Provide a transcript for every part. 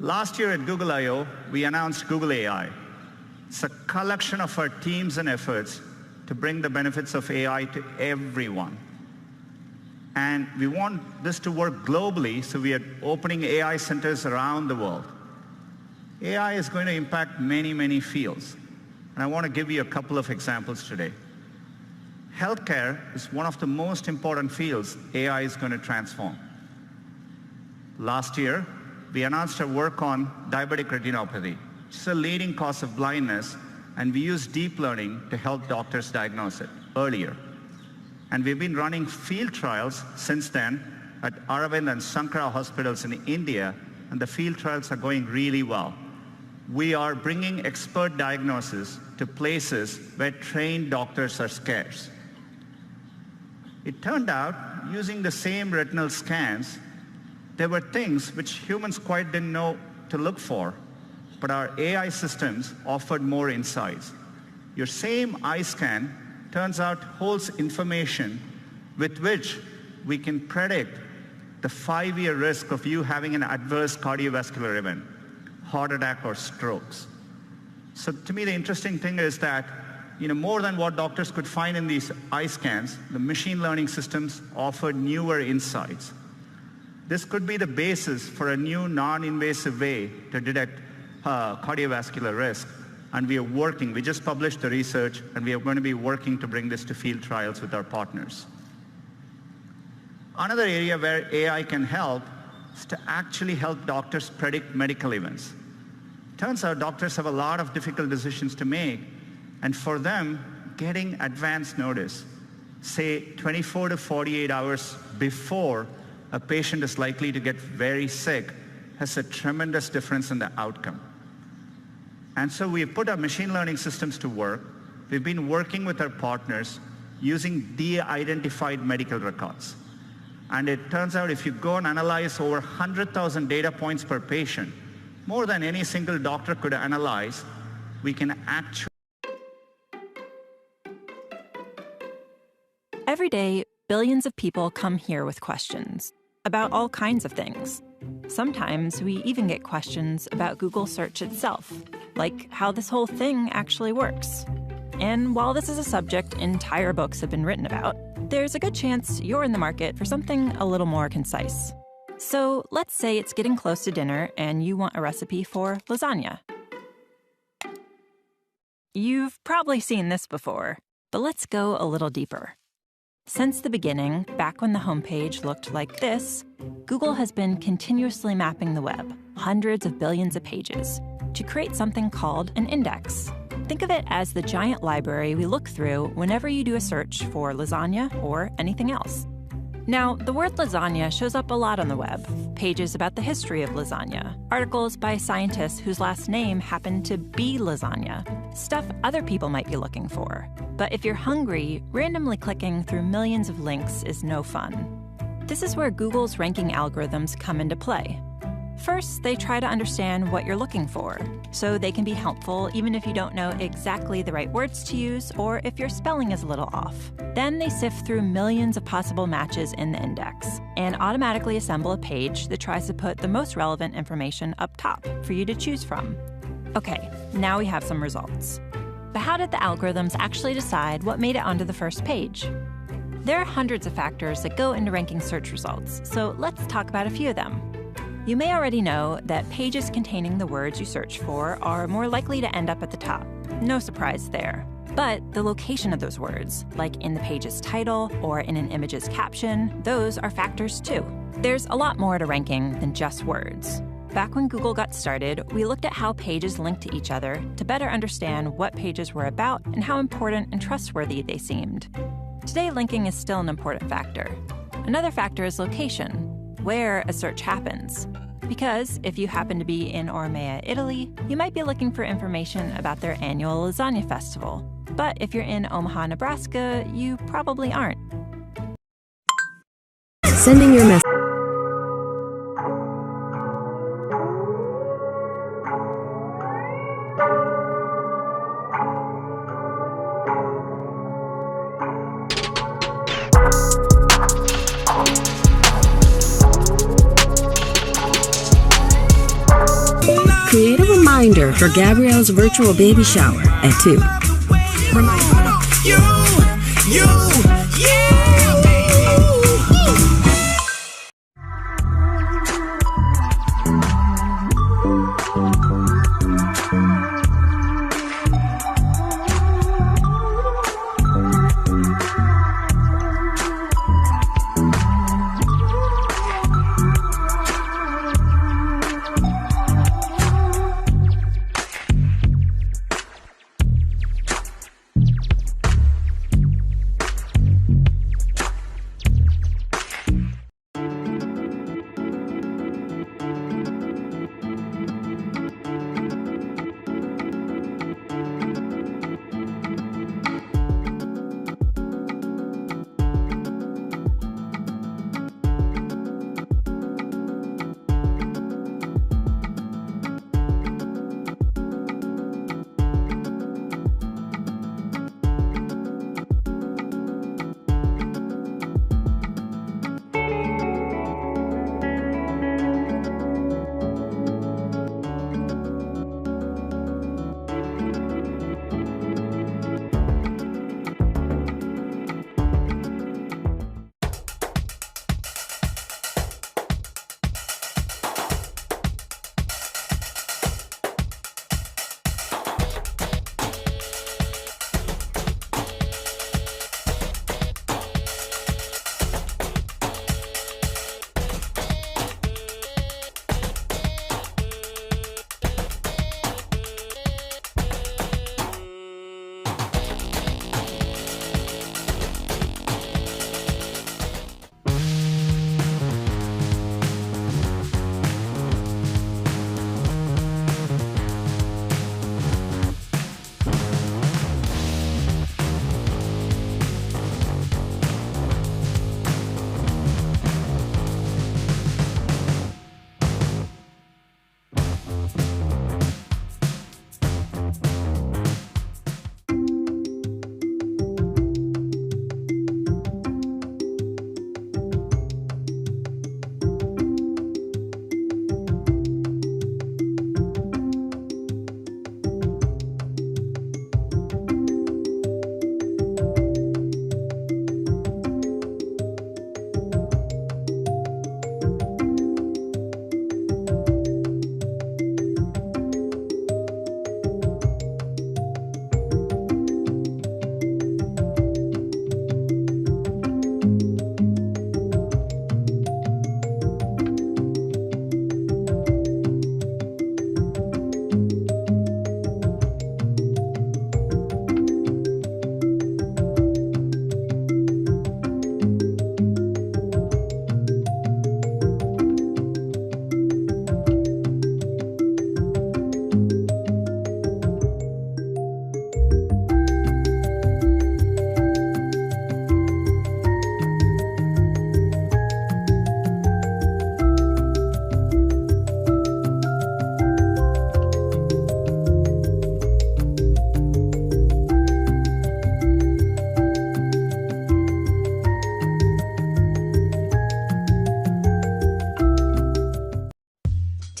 Last year at Google I/O, we announced Google AI. It's a collection of our teams and efforts to bring the benefits of AI to everyone. And we want this to work globally, so we are opening AI centers around the world. AI is going to impact many, many fields. And I want to give you a couple of examples today. Healthcare is one of the most important fields AI is going to transform. Last year, we announced our work on diabetic retinopathy. It's a leading cause of blindness, and we use deep learning to help doctors diagnose it earlier. And we've been running field trials since then at Aravind and Sankara hospitals in India, and the field trials are going really well. We are bringing expert diagnosis to places where trained doctors are scarce. It turned out, using the same retinal scans, there were things which humans quite didn't know to look for, but our AI systems offered more insights. Your same eye scan turns out holds information with which we can predict the 5-year risk of you having an adverse cardiovascular event, heart attack or strokes. So to me, the interesting thing is that, more than what doctors could find in these eye scans, the machine learning systems offered newer insights. This could be the basis for a new non-invasive way to detect cardiovascular risk. And we just published the research, and we are going to be working to bring this to field trials with our partners. Another area where AI can help is to actually help doctors predict medical events. Turns out doctors have a lot of difficult decisions to make, and for them, getting advance notice, say 24 to 48 hours before a patient is likely to get very sick, has a tremendous difference in the outcome. And so we have put our machine learning systems to work. We've been working with our partners using de-identified medical records. And it turns out if you go and analyze over 100,000 data points per patient, more than any single doctor could analyze, we can actually... Every day, billions of people come here with questions about all kinds of things. Sometimes we even get questions about Google search itself, like how this whole thing actually works. And while this is a subject entire books have been written about, there's a good chance you're in the market for something a little more concise. So let's say it's getting close to dinner and you want a recipe for lasagna. You've probably seen this before, but let's go a little deeper. Since the beginning, back when the homepage looked like this, Google has been continuously mapping the web, hundreds of billions of pages, to create something called an index. Think of it as the giant library we look through whenever you do a search for lasagna or anything else. Now, the word lasagna shows up a lot on the web. Pages about the history of lasagna, articles by scientists whose last name happened to be lasagna, stuff other people might be looking for. But if you're hungry, randomly clicking through millions of links is no fun. This is where Google's ranking algorithms come into play. First, they try to understand what you're looking for, so they can be helpful even if you don't know exactly the right words to use or if your spelling is a little off. Then they sift through millions of possible matches in the index and automatically assemble a page that tries to put the most relevant information up top for you to choose from. Okay, now we have some results. But how did the algorithms actually decide what made it onto the first page? There are hundreds of factors that go into ranking search results, so let's talk about a few of them. You may already know that pages containing the words you search for are more likely to end up at the top. No surprise there. But the location of those words, like in the page's title or in an image's caption, those are factors too. There's a lot more to ranking than just words. Back when Google got started, we looked at how pages linked to each other to better understand what pages were about and how important and trustworthy they seemed. Today, linking is still an important factor. Another factor is location, where a search happens. Because if you happen to be in Ormea, Italy, you might be looking for information about their annual lasagna festival. But if you're in Omaha, Nebraska, you probably aren't. Sending your message. create a reminder for Gabrielle's virtual baby shower at 2.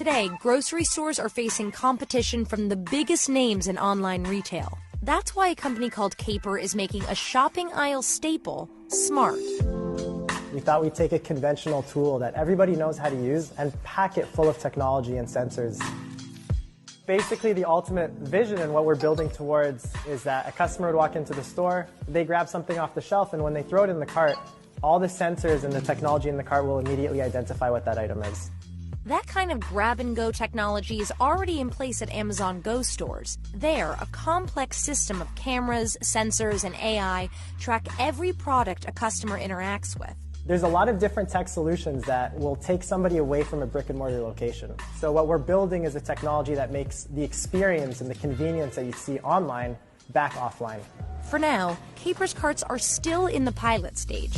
Today, grocery stores are facing competition from the biggest names in online retail. That's why a company called Caper is making a shopping aisle staple smart. We thought we'd take a conventional tool that everybody knows how to use and pack it full of technology and sensors. Basically, the ultimate vision and what we're building towards is that a customer would walk into the store, they grab something off the shelf, and when they throw it in the cart, all the sensors and the technology in the cart will immediately identify what that item is. That kind of grab-and-go technology is already in place at Amazon Go stores. There, a complex system of cameras, sensors, and AI track every product a customer interacts with. There's a lot of different tech solutions that will take somebody away from a brick-and-mortar location. So what we're building is a technology that makes the experience and the convenience that you see online back offline. For now, Caper's carts are still in the pilot stage.